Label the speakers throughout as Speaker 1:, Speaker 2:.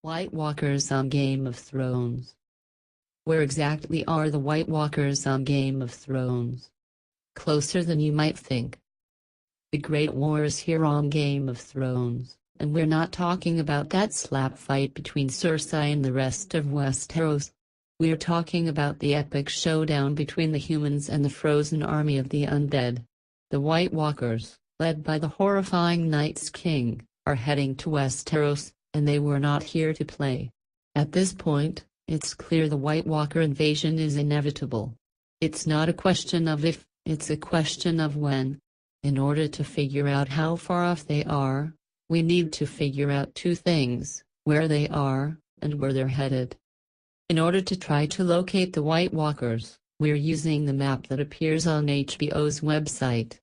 Speaker 1: White Walkers on Game of Thrones. Where exactly are the White Walkers on Game of Thrones? Closer than you might think. The Great War is here on Game of Thrones, and we're not talking about that slap fight between Cersei and the rest of Westeros. We're talking about the epic showdown between the humans and the frozen army of the undead. The White Walkers, led by the horrifying Night's King, are heading to Westeros, and they were not here to play. At this point, it's clear the White Walker invasion is inevitable. It's not a question of if, it's a question of when. In order to figure out how far off they are, we need to figure out two things: where they are, and where they're headed. In order to try to locate the White Walkers, we're using the map that appears on HBO's website.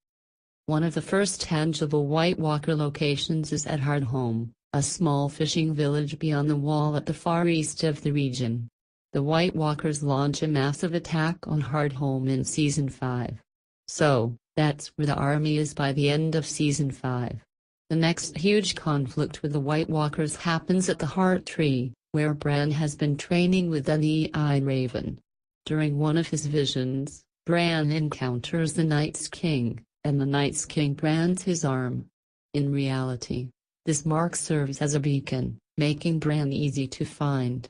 Speaker 1: One of the first tangible White Walker locations is at Hardhome, a small fishing village beyond the wall at the far east of the region. The White Walkers launch a massive attack on Hardhome in Season 5. So, that's where the army is by the end of Season 5. The next huge conflict with the White Walkers happens at the Heart Tree, where Bran has been training with the Night Raven. During one of his visions, Bran encounters the Night's King, and the Night's King brands his arm. In reality, this mark serves as a beacon, making Bran easy to find.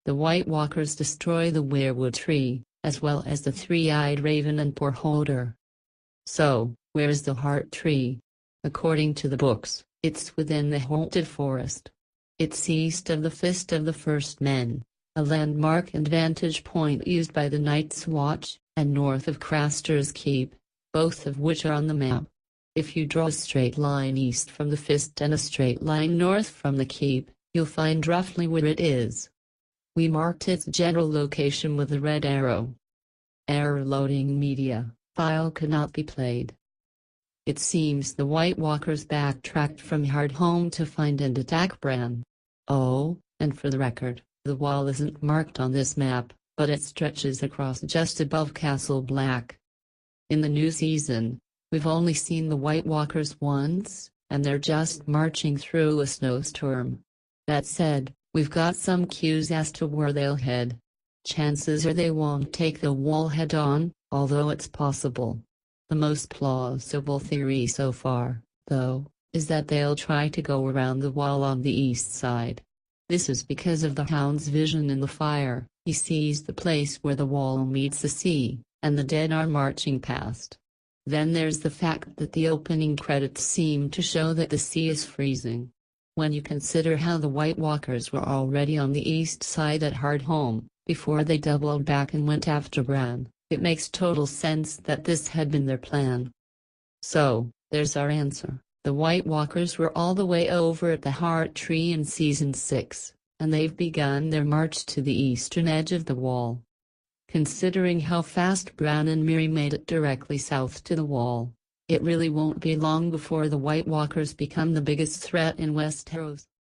Speaker 1: The White Walkers destroy the Weirwood Tree, as well as the Three-Eyed Raven and Poorholder. So, where's the Heart Tree? According to the books, it's within the Haunted Forest. It's east of the Fist of the First Men, a landmark and vantage point used by the Night's Watch, and north of Craster's Keep, both of which are on the map. If you draw a straight line east from the Fist and a straight line north from the Keep, you'll find roughly where it is. We marked its general location with a red arrow. Error loading media, file could not be played. It seems the White Walkers backtracked from Hardhome to find and attack Bran. Oh, and for the record, the wall isn't marked on this map, but it stretches across just above Castle Black. In the new season, we've only seen the White Walkers once, and they're just marching through a snowstorm. That said, we've got some cues as to where they'll head. Chances are they won't take the wall head-on, although it's possible. The most plausible theory so far, though, is that they'll try to go around the wall on the east side. This is because of the Hound's vision in the fire. He sees the place where the wall meets the sea, and the dead are marching past. Then there's the fact that the opening credits seem to show that the sea is freezing. When you consider how the White Walkers were already on the east side at Hardhome, before they doubled back and went after Bran, it makes total sense that this had been their plan. So, there's our answer. The White Walkers were all the way over at the Heart Tree in Season 6, and they've begun their march to the eastern edge of the wall. Considering how fast Bran and Miri made it directly south to the wall, it really won't be long before the White Walkers become the biggest threat in Westeros.